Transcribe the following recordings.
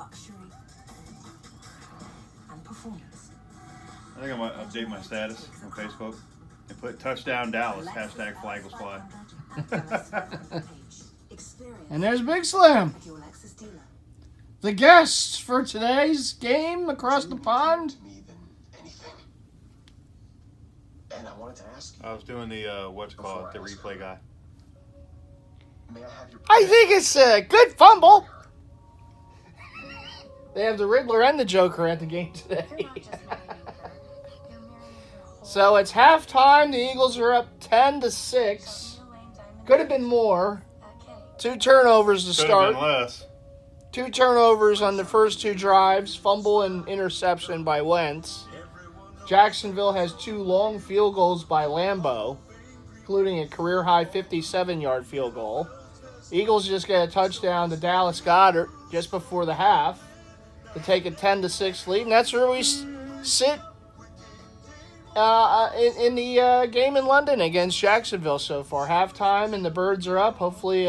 luxury, and performance. I think I might update my status on Facebook and put touchdown Dallas, hashtag flag will fly. And there's Big Slim. The guests for today's game across the pond. And I wanted to ask you. I was doing the, what's it called, the replay guy. May I have your I think it's a good fumble. They have the Riddler and the Joker at the game today. So it's halftime. The Eagles are up 10-6. Could have been more. 2 turnovers to Could have start. been less. 2 turnovers on the first 2 drives. Fumble and interception by Wentz. Jacksonville has 2 long field goals by Lambeau, including a career-high 57-yard field goal. Eagles just get a touchdown to Dallas Goedert just before the half to take a 10-6 lead, and that's where we sit in the game in London against Jacksonville so far. Halftime, and the birds are up. Hopefully,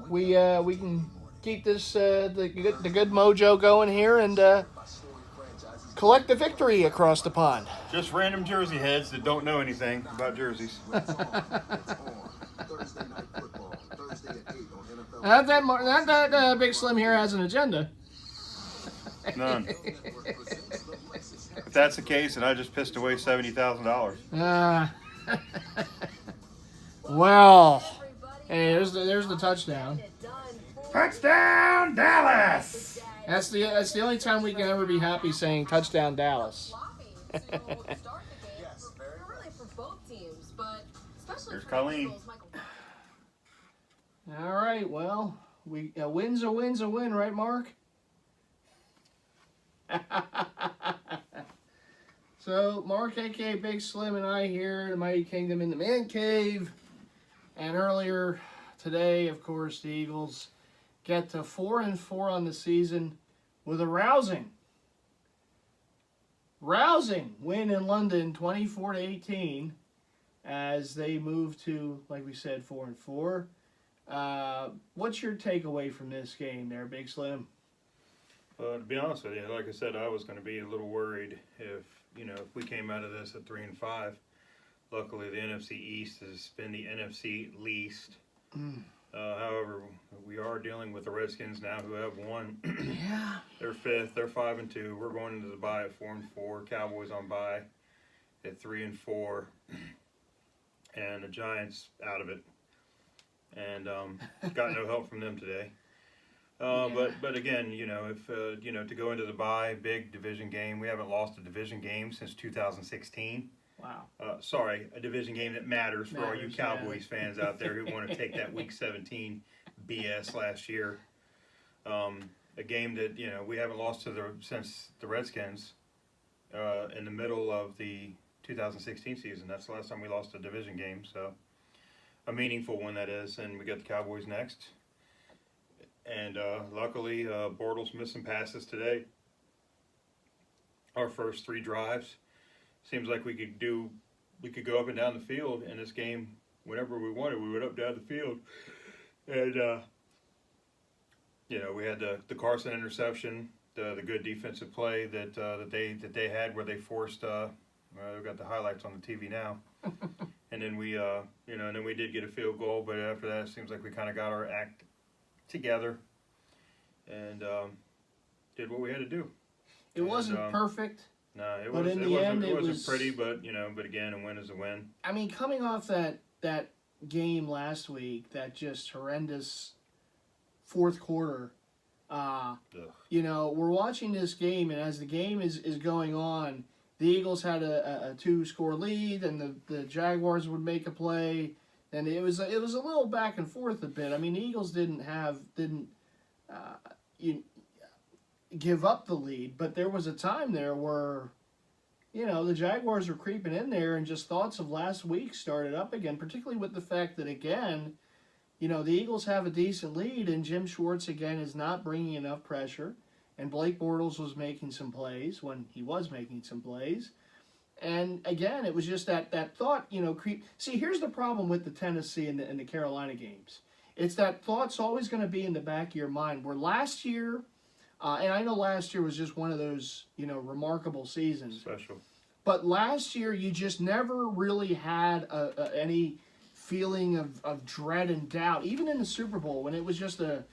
we can keep this the good mojo going here and collect the victory across the pond. Just random Jersey heads that don't know anything about jerseys. Not that Big Slim here has an agenda. None. If that's the case, then I just pissed away $70,000. Well, hey, there's the touchdown. Touchdown, Dallas! That's the only time we can ever be happy saying touchdown Dallas. There's Colleen. All right, well, a win's a win, right, Mark? So, Mark, a.k.a. Big Slim, and I here, the Mighty Kingdom in the Man Cave. And earlier today, of course, the Eagles get to 4-4 on the season with a rousing win in London, 24-18, as they move to, like we said, 4-4. What's your takeaway from this game there, Big Slim? To be honest with you, like I said, I was going to be a little worried if we came out of this at 3-5. Luckily, the NFC East has been the NFC least. However, we are dealing with the Redskins now, who have won. Yeah. They're 5th. They're 5-2. We're going into the bye at 4-4. Cowboys on bye at 3-4, and the Giants out of it. And got no help from them today. But again, if to go into the bye, big division game. We haven't lost a division game since 2016. Wow. Sorry, a division game that matters for all you Cowboys fans out there who want to take that Week 17 BS last year. A game that we haven't lost since the Redskins in the middle of the 2016 season. That's the last time we lost a division game. So a meaningful one, that is. And we got the Cowboys next. And luckily, Bortles missed some passes today. Our first 3 drives. Seems like we could go up and down the field in this game whenever we wanted. We went up and down the field, and we had the Carson interception, the good defensive play that they had where they forced. We've got the highlights on the TV now, and then we did get a field goal, but after that, it seems like we kind of got our act together and did what we had to do. It wasn't perfect. No, it wasn't pretty, but again, a win is a win. I mean, coming off that game last week, that just horrendous fourth quarter, we're watching this game, and as the game is going on, the Eagles had a 2-score lead, and the Jaguars would make a play, and it was a little back and forth a bit. I mean, the Eagles didn't give up the lead, but there was a time there where, the Jaguars were creeping in there, and just thoughts of last week started up again, particularly with the fact that, again, the Eagles have a decent lead, and Jim Schwartz, again, is not bringing enough pressure, and Blake Bortles was making some plays when he was making some plays. And, again, it was just that thought, creep. See, here's the problem with the Tennessee and the Carolina games. It's that thought's always going to be in the back of your mind, where last year, And I know last year was just one of those, remarkable seasons. Special. But last year, you just never really had any feeling of dread and doubt. Even in the Super Bowl, when it was just a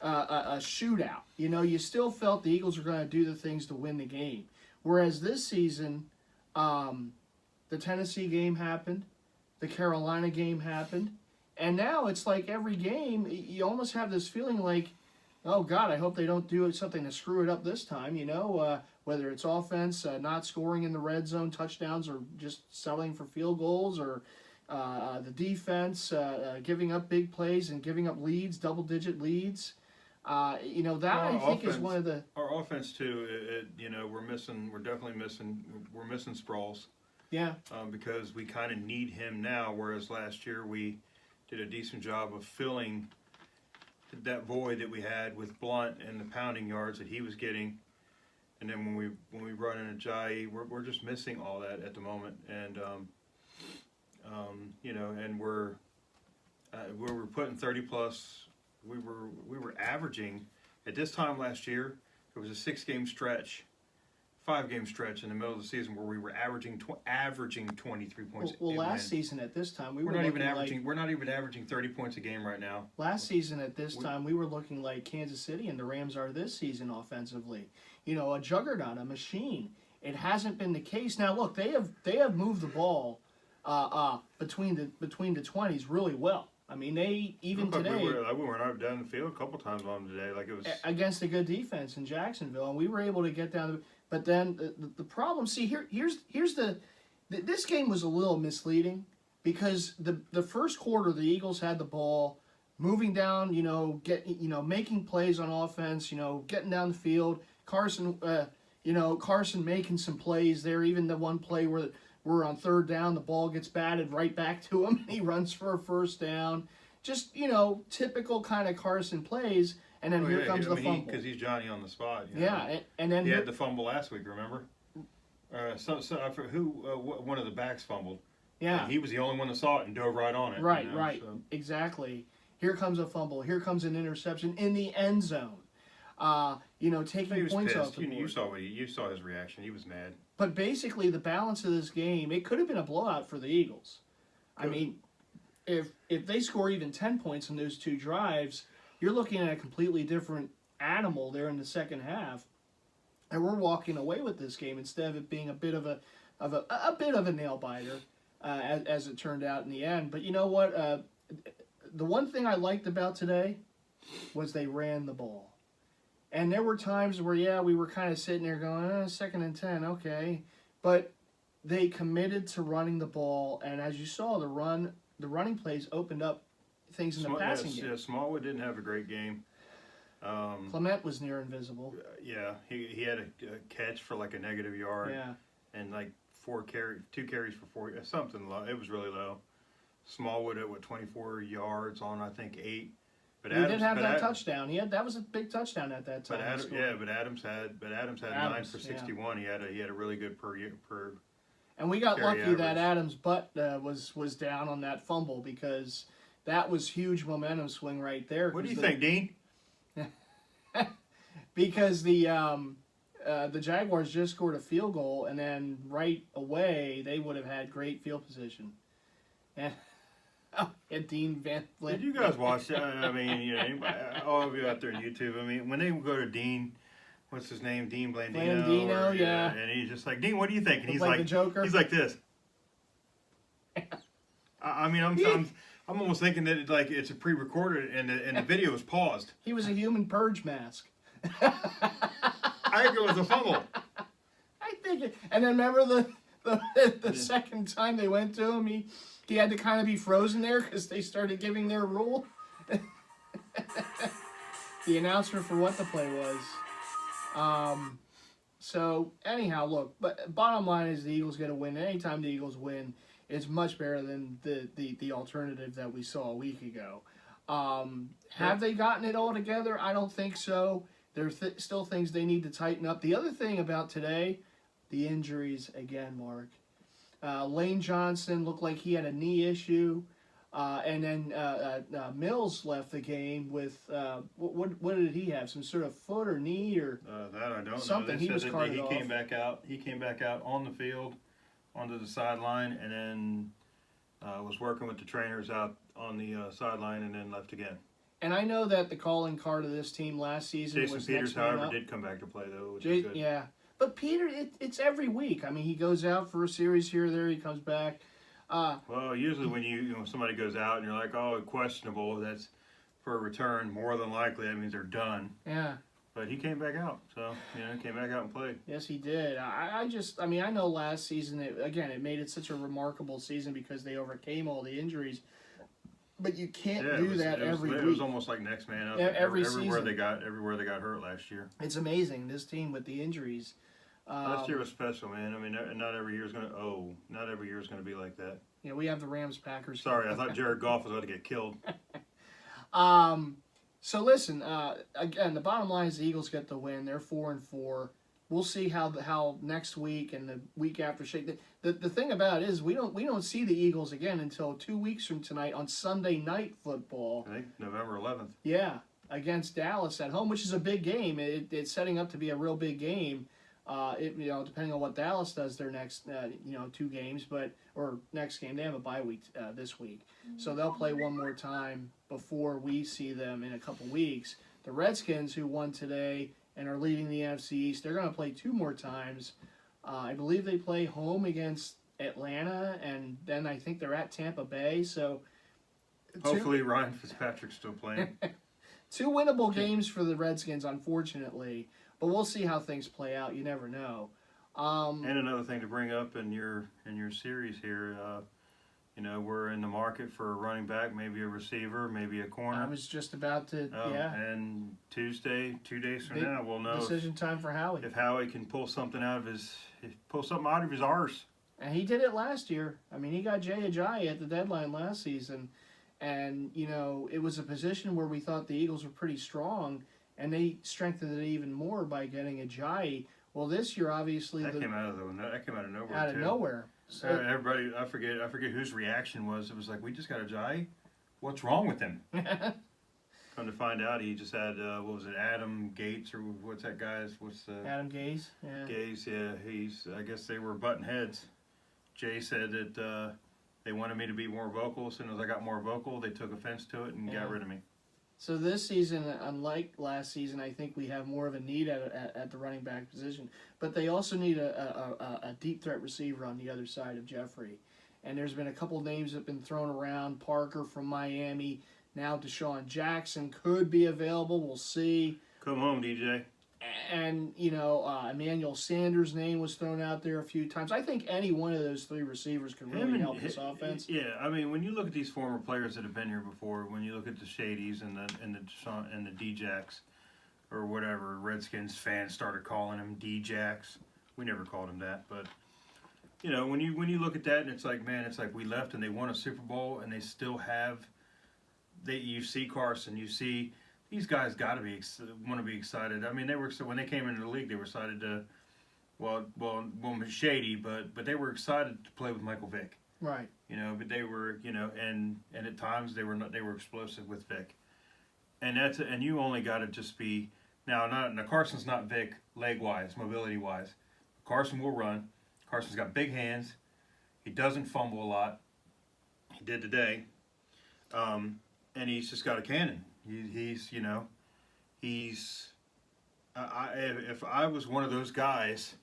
shootout, you still felt the Eagles were going to do the things to win the game. Whereas this season, the Tennessee game happened, the Carolina game happened, and now it's like every game, you almost have this feeling like, oh God, I hope they don't do something to screw it up this time, whether it's offense not scoring in the red zone touchdowns or just settling for field goals, or the defense giving up big plays and giving up leads, double-digit leads. I think is one of the... Our offense, too, we're definitely missing Sproles. Yeah. Because we kind of need him now, whereas last year we did a decent job of filling that void that we had with Blunt and the pounding yards that he was getting. And then when we run into Jai, we're just missing all that at the moment. And, and we're putting 30-plus. We were averaging, at this time last year, it was a 5-game stretch in the middle of the season where we were averaging 23 points. Well, last season at this time we're not even averaging 30 points a game right now. Last season at this time we were looking like Kansas City and the Rams are this season offensively. A juggernaut, a machine. It hasn't been the case. Now look, they have moved the ball between the 20s really well. I mean, they even today. We were not down the field a couple times on them today, like it was against a good defense in Jacksonville, and we were able to get down. But then the problem. See, here's this game was a little misleading because the first quarter the Eagles had the ball, moving down, making plays on offense, getting down the field. Carson making some plays there. Even the one play where we're on third down, the ball gets batted right back to him. He runs for a first down. Just, typical kind of Carson plays. And then here comes the fumble. Because he's Johnny on the spot. Yeah, and then... He had the fumble last week, remember? One of the backs fumbled. Yeah. And he was the only one that saw it and dove right on it. Right, so. Exactly. Here comes a fumble. Here comes an interception in the end zone. Taking points off the board. You saw his reaction. He was mad. But basically, the balance of this game, it could have been a blowout for the Eagles. I mean, if they score even 10 points in those two drives, you're looking at a completely different animal there in the second half, and we're walking away with this game instead of it being a bit of a nail biter, as it turned out in the end. But you know what? The one thing I liked about today was they ran the ball. And there were times where, we were kind of sitting there going, 2nd and 10, okay. But they committed to running the ball, and as you saw, the running plays opened up things in the passing game. Yeah, Smallwood didn't have a great game. Clement was near invisible. Yeah, he had a catch for like a negative yard. Yeah. And like 2 carries for 4, something low. It was really low. Smallwood at 24 yards on I think 8. But he did have that touchdown. That was a big touchdown at that time. But Adams had 9 for 61. Yeah. He had a really good per. And we got lucky average. that Adams' butt was down on that fumble because that was huge momentum swing right there. What do you think, Dean? Because the Jaguars just scored a field goal, and then right away they would have had great field position. And Dean Van Vliet. Did you guys watch that? I mean, all of you out there on YouTube. I mean, when they go to Dean, what's his name? Dean Blandino, yeah. And he's just like, Dean, what do you think? And he's like the Joker. He's like this. I mean, I'm almost thinking that it's a pre-recorded and the video is paused. He was a human purge mask. I think it was a fumble. I think it. And then remember the second time they went to him, he had to kind of be frozen there because they started giving their rule. The announcement for what the play was. So anyhow, look. But bottom line is the Eagles get a win. Anytime the Eagles win, it's much better than the alternative that we saw a week ago. Have they gotten it all together? I don't think so. There's still things they need to tighten up. The other thing about today, the injuries again, Mark. Lane Johnson looked like he had a knee issue. And then Mills left the game with what did he have? Some sort of foot or knee or that I don't something. know. He was carted he off. came back out. He came back out on the field, onto the sideline, and then was working with the trainers out on the sideline, and then left again. And I know that the calling card of this team last season Jason was Peters, next man however, up. did come back to play though, which is good. Yeah, but Peter, it's every week. I mean, he goes out for a series here or there. He comes back. Well, usually when somebody goes out and you're like, oh, questionable, that's for a return. More than likely, that means they're done. Yeah. But he came back out, so came back out and played. Yes, he did. I know last season it made it such a remarkable season because they overcame all the injuries. But you can't do that every week. It was almost like next man up. Everywhere season. They got hurt last year. It's amazing, this team with the injuries. Last year was special, man. I mean, not every year is gonna be like that. Yeah, we have the Rams Packers. Sorry, I thought Jared Goff was about to get killed. So listen, again, the bottom line is the Eagles get the win. They're 4-4. We'll see how next week and the week after shake. The thing about it is we don't see the Eagles again until 2 weeks from tonight on Sunday Night Football. I think November 11th. Yeah, against Dallas at home, which is a big game. It's setting up to be a real big game. Depending on what Dallas does their next 2 games, or next game, they have a bye week this week, so they'll play one more time before we see them in a couple weeks. The Redskins, who won today and are leading the NFC East, they're going to play 2 more times. I believe they play home against Atlanta, and then I think they're at Tampa Bay. So hopefully Ryan Fitzpatrick's still playing. 2 winnable games for the Redskins, unfortunately. But we'll see how things play out. You never know. And another thing to bring up in your series here, we're in the market for a running back, maybe a receiver, maybe a corner. I was just about to, And Tuesday, 2 days from now, we'll know decision time for Howie. If Howie can pull something out of his arse. And he did it last year. I mean, he got Jay Ajayi at the deadline last season, and it was a position where we thought the Eagles were pretty strong. And they strengthened it even more by getting Ajayi. Well, this year, obviously, that came out of nowhere. Out of nowhere. So everybody, I forget whose reaction was. It was like, we just got Ajayi. What's wrong with him? Come to find out, he just had Adam Gates or what's that guy's? Adam Gase? Yeah. Gase, yeah. I guess they were butting heads. Jay said that they wanted me to be more vocal. As soon as I got more vocal, they took offense to it and got rid of me. So this season, unlike last season, I think we have more of a need at the running back position. But they also need a deep threat receiver on the other side of Jeffrey. And there's been a couple names that have been thrown around. Parker from Miami. Now Deshaun Jackson could be available. We'll see. Come home, DJ. And, Emmanuel Sanders' name was thrown out there a few times. I think any one of those 3 receivers could really help this offense. Yeah, I mean, when you look at these former players that have been here before, when you look at the Shadys and the D-Jacks or whatever, Redskins fans started calling them D-Jacks. We never called them that, but when you look at that and it's like, man, it's like we left and they won a Super Bowl and they still have. You see Carson, you see. These guys got to want to be excited. I mean, when they came into the league, they were excited to, Shady, but they were excited to play with Michael Vick. Right. But they were, and at times they were explosive with Vick, and you only got to just be now. Carson's not Vick leg wise, mobility wise. Carson will run. Carson's got big hands. He doesn't fumble a lot. He did today, and he's just got a cannon. If I was one of those guys,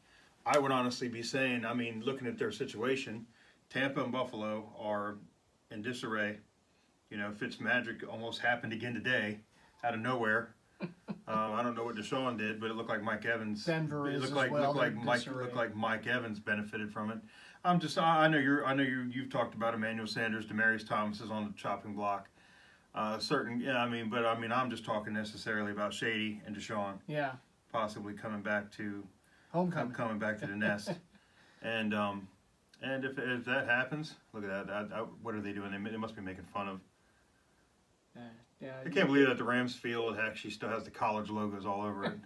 I would honestly be saying, I mean, looking at their situation, Tampa and Buffalo are in disarray. Fitzmagic almost happened again today, out of nowhere. I don't know what Deshaun did, but it looked like Mike Evans. Denver is looked like Mike Evans benefited from it. I know you've talked about Emmanuel Sanders, Demaryius Thomas is on the chopping block. I'm just talking necessarily about Shady and Deshaun. Yeah. Possibly coming back to homecoming, coming back to the nest, and if that happens, look at that. What are they doing? They must be making fun of. Yeah. I can't believe that the Rams field actually still has the college logos all over it.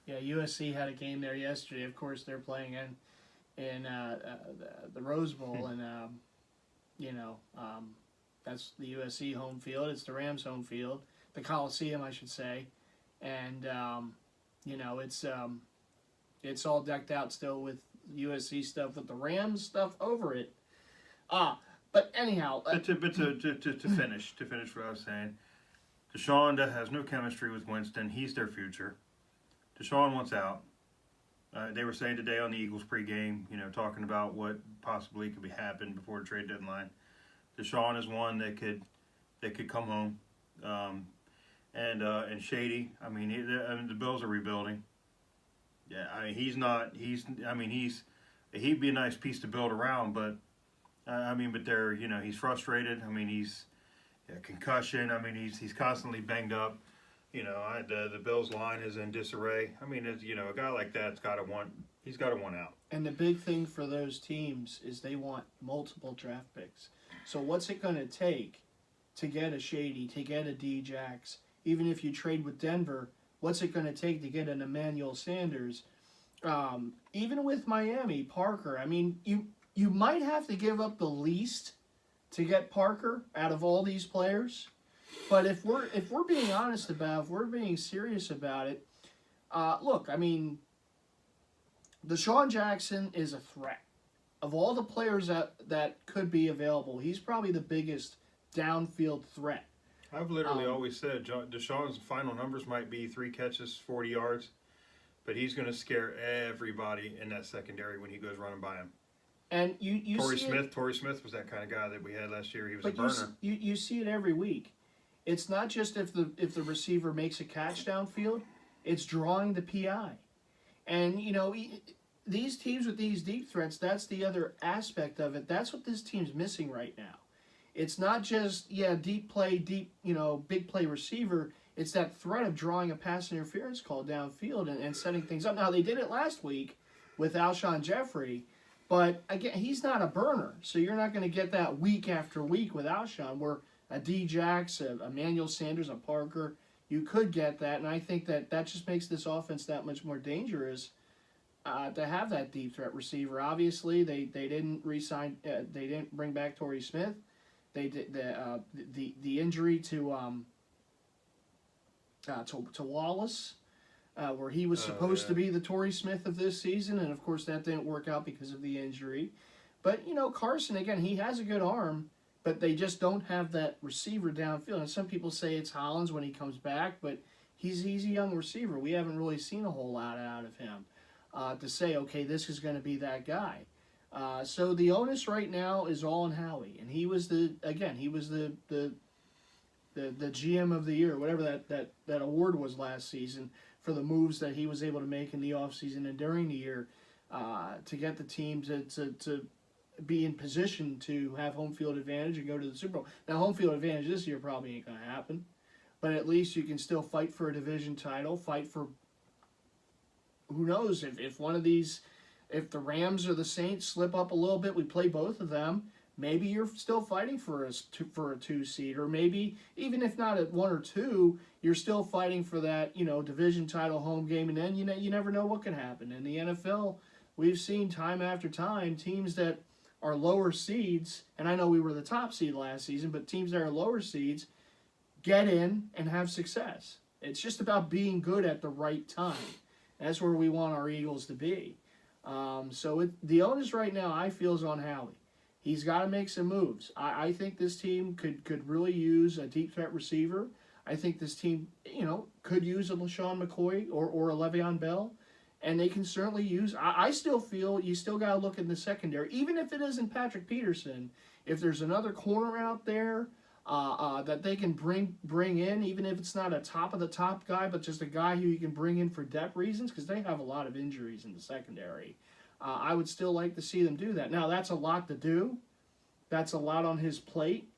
Yeah, USC had a game there yesterday. Of course, they're playing in the Rose Bowl, and That's the USC home field. It's the Rams home field, the Coliseum, I should say, and it's all decked out still with USC stuff with the Rams stuff over it. But anyhow, to finish what I was saying, Deshaun has no chemistry with Winston. He's their future. Deshaun wants out. They were saying today on the Eagles pregame, talking about what possibly could be happen before the trade deadline. Deshaun is one that could come home, and Shady. I mean, the Bills are rebuilding. Yeah, I mean he'd be a nice piece to build around, but but they're he's frustrated. I mean he's concussion. I mean he's constantly banged up. The Bills line is in disarray. I mean it's, a guy like that's he's got to want out. And the big thing for those teams is they want multiple draft picks. So what's it going to take to get a Shady, to get a D-Jax? Even if you trade with Denver, what's it going to take to get an Emmanuel Sanders? Even with Miami, Parker, I mean, you might have to give up the least to get Parker out of all these players. But if we're being honest if we're being serious about it, look, I mean, Deshaun Jackson is a threat. Of all the players that could be available, he's probably the biggest downfield threat. I've literally always said Deshaun's final numbers might be 3 catches, 40 yards, but he's going to scare everybody in that secondary when he goes running by him. And you Torrey see Smith was that kind of guy that we had last year. He was a but burner. you see it every week. It's not just if the receiver makes a catch downfield, it's drawing the PI. And these teams with these deep threats, that's the other aspect of it. That's what this team's missing right now. It's not just, deep play, big play receiver. It's that threat of drawing a pass interference call downfield and setting things up. Now, they did it last week with Alshon Jeffrey, but again, he's not a burner. So you're not going to get that week after week with Alshon, where a D-Jax, a Emmanuel Sanders, a Parker, you could get that. And I think that just makes this offense that much more dangerous. To have that deep threat receiver. Obviously, they didn't re-sign. They didn't bring back Torrey Smith. They did the injury to Wallace, where he was supposed to be the Torrey Smith of this season, and of course that didn't work out because of the injury. But Carson, again, he has a good arm, but they just don't have that receiver downfield. And some people say it's Hollins when he comes back, but he's a young receiver. We haven't really seen a whole lot out of him. To say, okay, this is going to be that guy. So the onus right now is all on Howie, and he was the GM of the year, whatever that award was last season, for the moves that he was able to make in the offseason and during the year to get the team to be in position to have home field advantage and go to the Super Bowl. Now, home field advantage this year probably ain't going to happen, but at least you can still fight for a division title, fight for, who knows, if one of these, if the Rams or the Saints slip up a little bit, we play both of them, maybe you're still fighting for a 2 seed, or maybe even if not at 1 or 2, you're still fighting for that division title home game. And then you never know what can happen in the NFL. We've seen time after time teams that are lower seeds, and I know we were the top seed last season, but teams that are lower seeds get in and have success. It's just about being good at the right time. That's where we want our Eagles to be. The onus right now, I feel, is on Howie. He's got to make some moves. I think this team could really use a deep threat receiver. I think this team, could use a LaShawn McCoy or a Le'Veon Bell. And they can certainly use, I still feel you still got to look in the secondary. Even if it isn't Patrick Peterson, if there's another corner out there that they can bring in, even if it's not a top-of-the-top guy, but just a guy who you can bring in for depth reasons, because they have a lot of injuries in the secondary. I would still like to see them do that. Now, that's a lot to do. That's a lot on his plate.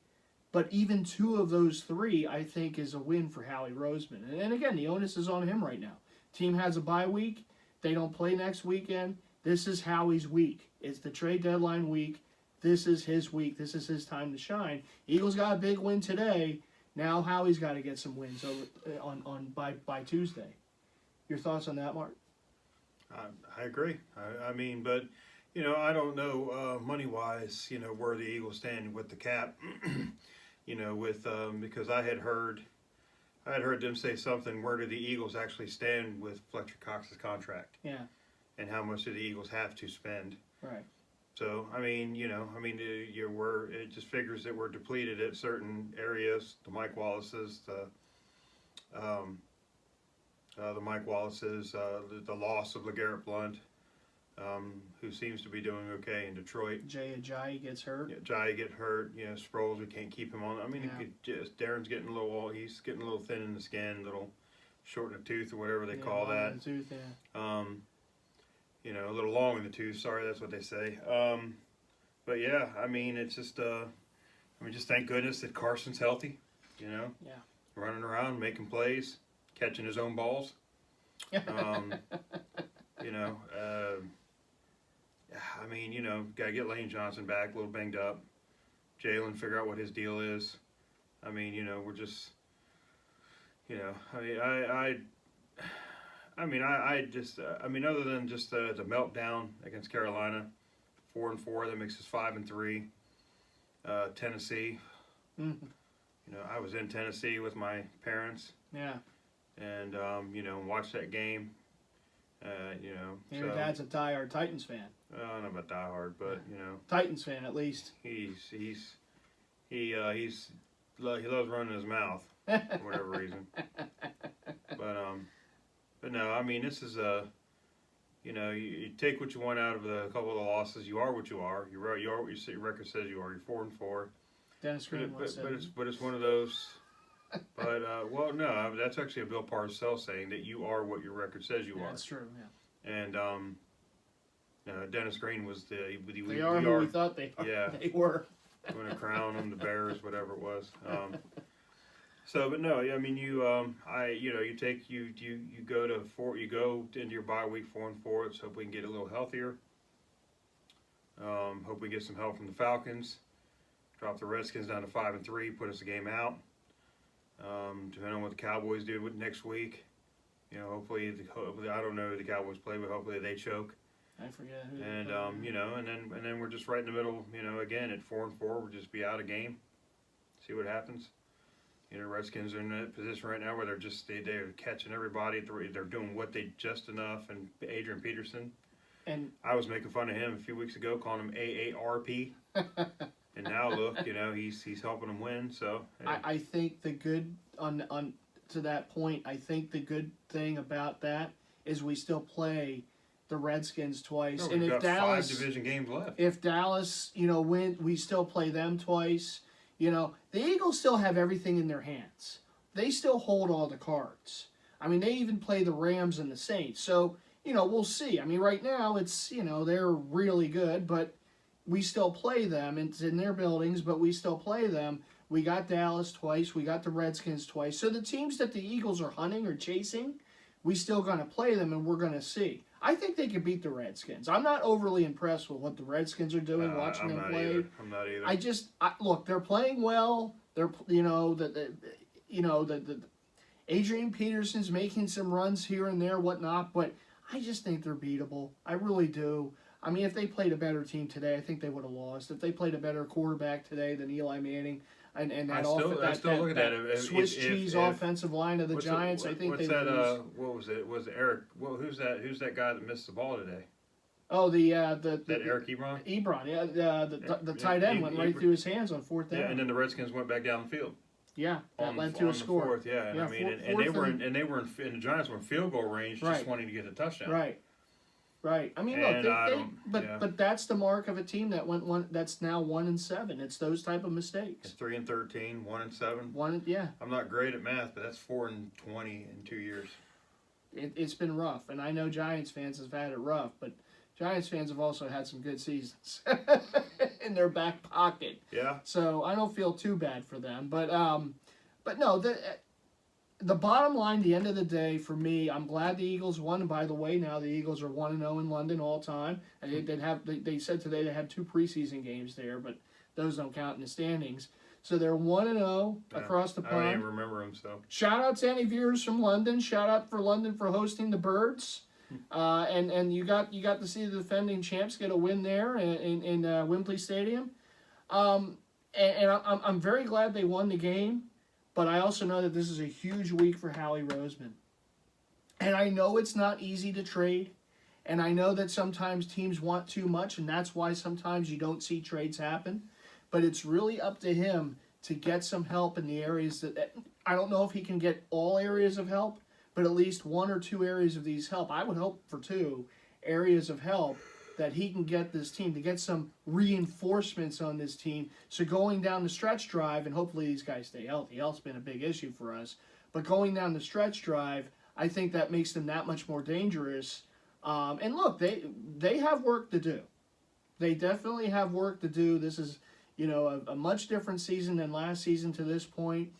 But even 2 of those 3, I think, is a win for Howie Roseman. And again, the onus is on him right now. Team has a bye week. They don't play next weekend. This is Howie's week. It's the trade deadline week. This is his week. This is his time to shine. Eagles got a big win today. Now Howie's got to get some wins by Tuesday. Your thoughts on that, Mark? I agree. I mean, but I don't know money-wise, where the Eagles stand with the cap. you know, with because I had heard them say something. Where do the Eagles actually stand with Fletcher Cox's contract? Yeah. And how much do the Eagles have to spend? Right. So I mean, you know, it just figures that we're depleted at certain areas. The Mike Wallace's, the loss of LeGarrette Blount, who seems to be doing okay in Detroit. Jay Ajayi gets hurt. Yeah, Ajayi get hurt. You know, Sproles, we can't keep him on. I mean, Yeah. Darren's getting he's getting a little thin in the skin, little short in the tooth or whatever they call long that. in the tooth, yeah. You know, a little long in the tooth. Sorry, that's what they say. But yeah, I mean, it's just, just thank goodness that Carson's healthy. You know, Yeah. running around, making plays, catching his own balls. You know, I mean, you know, gotta get Lane Johnson back, a little banged up. Jalen, figure out what his deal is. I mean, you know, we're just, you know, other than just the meltdown against Carolina, 4-4, that makes us 5-3. Tennessee, Mm-hmm. you know, I was in Tennessee with my parents, Yeah. and you know, watched that game. You know, Your dad's a diehard Titans fan. I don't know about diehard, but you know, Titans fan at least. he loves running his mouth for whatever reason. But no, I mean, this is you know, you take what you want out of a couple of the losses. You are what you are. You are what your record says you are. You're 4-4. Dennis Green But it's one of those. But well, no, that's actually a Bill Parcells saying that you are what your record says you are. That's true. Yeah. And Dennis Green was They are who we thought they are. Yeah. They were. Going to crown them, the Bears, whatever it was. So, but no, I mean, you go into your bye week 4-4. Let's hope we can get a little healthier. Hope we get some help from the Falcons. Drop the Redskins down to 5-3, put us a game out. Depending on what the Cowboys do next week, you know, hopefully I don't know who the Cowboys play, but hopefully they choke. I forget who. And you know, and then we're just right in the middle. You know, again at 4-4, we'll just be out a game. See what happens. You know, Redskins are in that position right now where they're catching everybody. They're doing what they just enough. And Adrian Peterson, and I was making fun of him a few weeks ago, calling him AARP. And now look, you know, he's helping them win. So hey. I think the good on to that point. I think the good thing about that is we still play the Redskins twice, No, and we've if got Dallas 5 division games left. If Dallas, you know, win, we still play them twice. You know, the Eagles still have everything in their hands. They still hold all the cards. I mean, they even play the Rams and the Saints. So, you know, we'll see. I mean, right now it's, you know, they're really good, but we still play them. It's in their buildings, but we still play them. We got Dallas twice. We got the Redskins twice. So the teams that the Eagles are hunting or chasing, we still going to play them, and we're going to see. I think they can beat the Redskins. I'm not overly impressed with what the Redskins are doing, watching them play. I'm not either. Look, they're playing well. They're, you know, the Adrian Peterson's making some runs here and there, whatnot. But I just think they're beatable. I really do. I mean, if they played a better team today, I think they would have lost. If they played a better quarterback today than Eli Manning, and I still look at that. Swiss cheese offensive line of the Giants, I think they would lose. What was it? Was it Eric? Well, who's that? Who's that guy that missed the ball today? Oh, that Eric Ebron. Ebron, yeah. The tight end went right through his hands on 4th down. Yeah, and then the Redskins went back down the field. Yeah, that led to a score. Fourth, yeah, and I mean, and the Giants were in field goal range, just wanting to get a touchdown. Right. I mean, look, but that's the mark of a team that that's now 1-7. It's those type of mistakes. It's 3-13, 1-7. Yeah. I'm not great at math, but that's 4-20 in 2 years. It's been rough, and I know Giants fans have had it rough, but Giants fans have also had some good seasons in their back pocket. Yeah. So I don't feel too bad for them, but no, the bottom line, the end of the day, for me, I'm glad the Eagles won. And by the way, now the Eagles are 1-0 in London all time. And they said today they had 2 preseason games there, but those don't count in the standings. So they're 1-0 across the pond. I don't even remember them. So shout out to any viewers from London. Shout out for London for hosting the Birds. And you got to see the defending champs get a win there in Wembley Stadium. and I'm very glad they won the game, but I also know that this is a huge week for Howie Roseman. And I know it's not easy to trade, and I know that sometimes teams want too much, and that's why sometimes you don't see trades happen. But it's really up to him to get some help in the areas that I don't know if he can get all areas of help, but at least one or two areas of these help. I would hope for 2 areas of help that he can get this team, to get some reinforcements on this team. So going down the stretch drive, and hopefully these guys stay healthy. Health's been a big issue for us. But going down the stretch drive, I think that makes them that much more dangerous. And look, they have work to do. They definitely have work to do. This is, a much different season than last season to this point.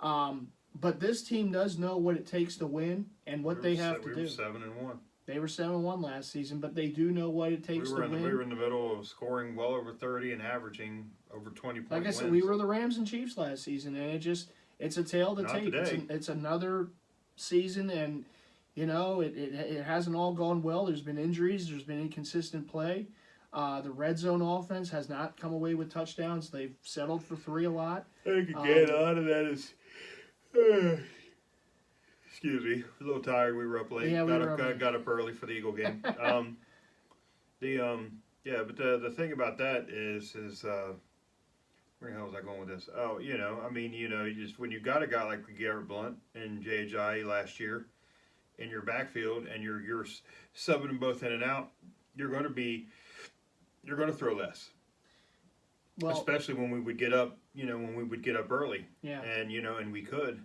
But this team does know what it takes to win and what they have to do. We were 7-1. They were 7-1 last season, but they do know what it takes to win. We were in the middle of scoring well over 30 and averaging over 20 points. Like I said, we were the Rams and Chiefs last season, and it's a tale to tape. It's another season, and it hasn't all gone well. There's been injuries. There's been inconsistent play. The red zone offense has not come away with touchdowns. They've settled for 3 a lot. I think again, a lot of that is. Excuse me, a little tired. We were up late. Yeah, got up early for the Eagle game. But the thing about that is where the hell was I going with this? Oh, you just when you got a guy like Garrett Blunt and J.J. last year in your backfield, and you're subbing them both in and out, you're going to throw less. Well, especially when we would get up, early. Yeah. And we could.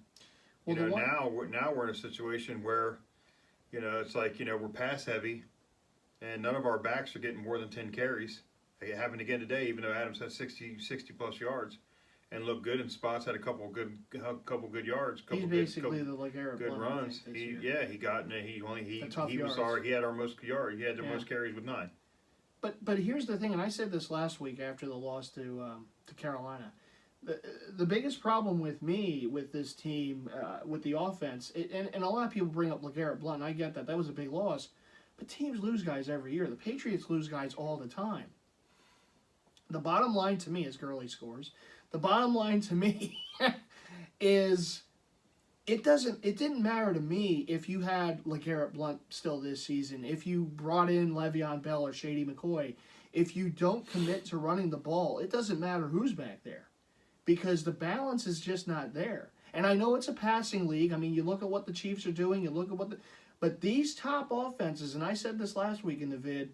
Well, now we're in a situation where, it's like, we're pass heavy, and none of our backs are getting more than 10 carries. It happened again today, even though Adams had 60 plus yards, and looked good in spots, had a couple good yards. He's basically the LeGarrette good runs. He had our most yards. He had the most carries with 9. But here's the thing, and I said this last week after the loss to Carolina. The biggest problem with me with this team, with the offense, and a lot of people bring up LeGarrette Blunt, and I get that. That was a big loss. But teams lose guys every year. The Patriots lose guys all the time. The bottom line to me is Gurley scores. The bottom line to me is it didn't matter to me if you had LeGarrette Blunt still this season, if you brought in Le'Veon Bell or Shady McCoy. If you don't commit to running the ball, it doesn't matter who's back there, because the balance is just not there. And I know it's a passing league. I mean, you look at what the Chiefs are doing, you look at but these top offenses, and I said this last week in the vid,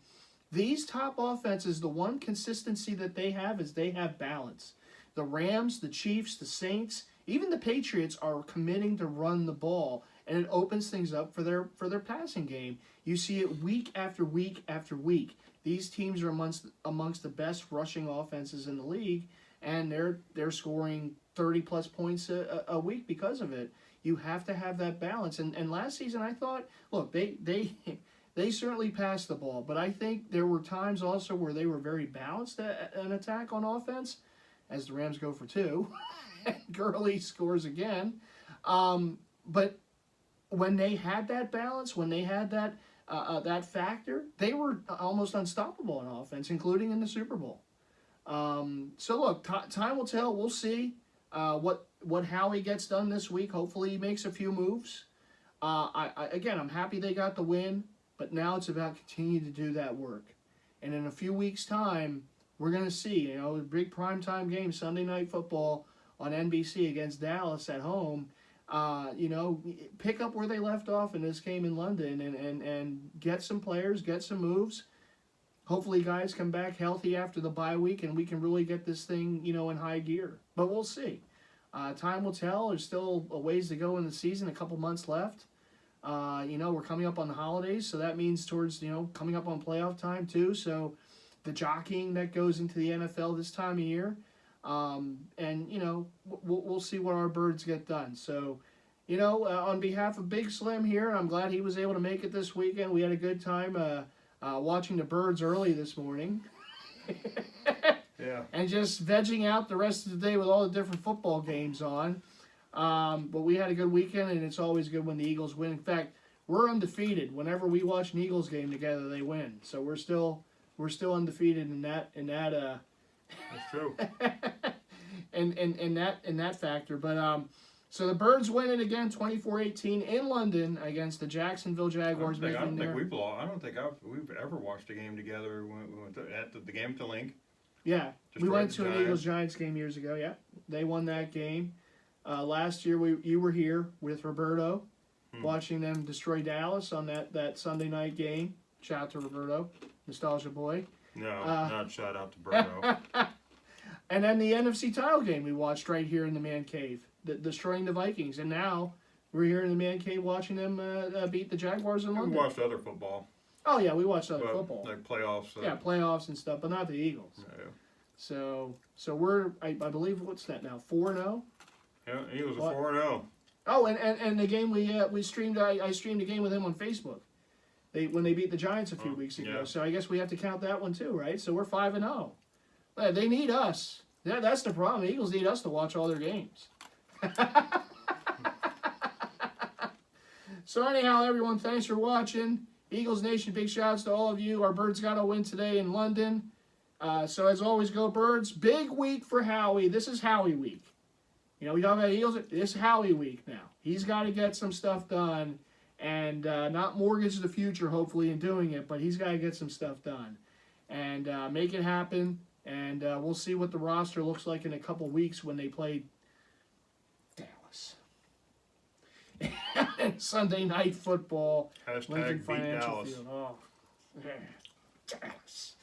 these top offenses, the one consistency that they have is they have balance. The Rams, the Chiefs, the Saints, even the Patriots are committing to run the ball, and it opens things up for their passing game. You see it week after week after week. These teams are amongst the best rushing offenses in the league, and they're scoring 30-plus points a week because of it. You have to have that balance. And last season, I thought, look, they certainly passed the ball, but I think there were times also where they were very balanced an attack on offense, as the Rams go for 2. Gurley scores again. But when they had that balance, when they had that factor, they were almost unstoppable in offense, including in the Super Bowl. So look, time will tell. We'll see what Howie gets done this week. Hopefully he makes a few moves. I'm happy they got the win, but now it's about continuing to do that work. And in a few weeks' time, we're going to see, a big primetime game, Sunday Night Football on NBC against Dallas at home. Pick up where they left off in this game in London and get some players, get some moves. Hopefully guys come back healthy after the bye week and we can really get this thing, in high gear. But we'll see. Time will tell. There's still a ways to go in the season, a couple months left. We're coming up on the holidays, so that means towards, coming up on playoff time too. So the jockeying that goes into the NFL this time of year. We'll see what our birds get done. So, on behalf of Big Slim here, I'm glad he was able to make it this weekend. We had a good time watching the birds early this morning. Yeah. And just vegging out the rest of the day with all the different football games on. But we had a good weekend, and it's always good when the Eagles win. In fact, we're undefeated. Whenever we watch an Eagles game together, they win. So we're still undefeated in that. That's true. in that factor. But so the Birds win it again, 24-18 in London against the Jacksonville Jaguars. I don't think we've ever watched a game together. We went at the game at the Link. Yeah, Just we right went at to the an Giants. Eagles-Giants game years ago. Yeah, they won that game. Last year you were here with Roberto, watching them destroy Dallas on that Sunday night game. Shout out to Roberto, nostalgia boy. No, not shout out to Bruno. And then the NFC title game we watched right here in the Man Cave, destroying the Vikings. And now we're here in the Man Cave watching them beat the Jaguars in We London. watched other football. Oh yeah, we watched other but, football. like playoffs. Yeah, playoffs and stuff, but not the Eagles. No. So we're I believe what's that now 4-0. Yeah, he was a What? 4-0. Oh, and the game we streamed. I streamed a game with him on Facebook. When they beat the Giants a few weeks ago. yeah. So I guess we have to count that one too, right? So we're 5-0. They need us. That's the problem. The Eagles need us to watch all their games. So anyhow, everyone, thanks for watching. Eagles Nation, big shouts to all of you. Our Birds got a win today in London. So as always, go Birds. Big week for Howie. This is Howie week. You know, we talk about Eagles. This is Howie week now. He's got to get some stuff done and not mortgage the future, hopefully, in doing it, but he's got to get some stuff done and make it happen. And we'll see what the roster looks like in a couple weeks when they play Dallas. Sunday night football. Lincoln Hashtag beat Financial Dallas. Field. Oh, yeah. Dallas.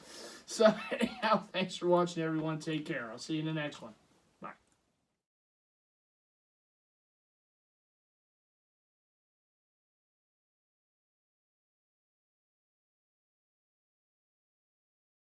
So anyhow, thanks for watching, everyone. Take care. I'll see you in the next one.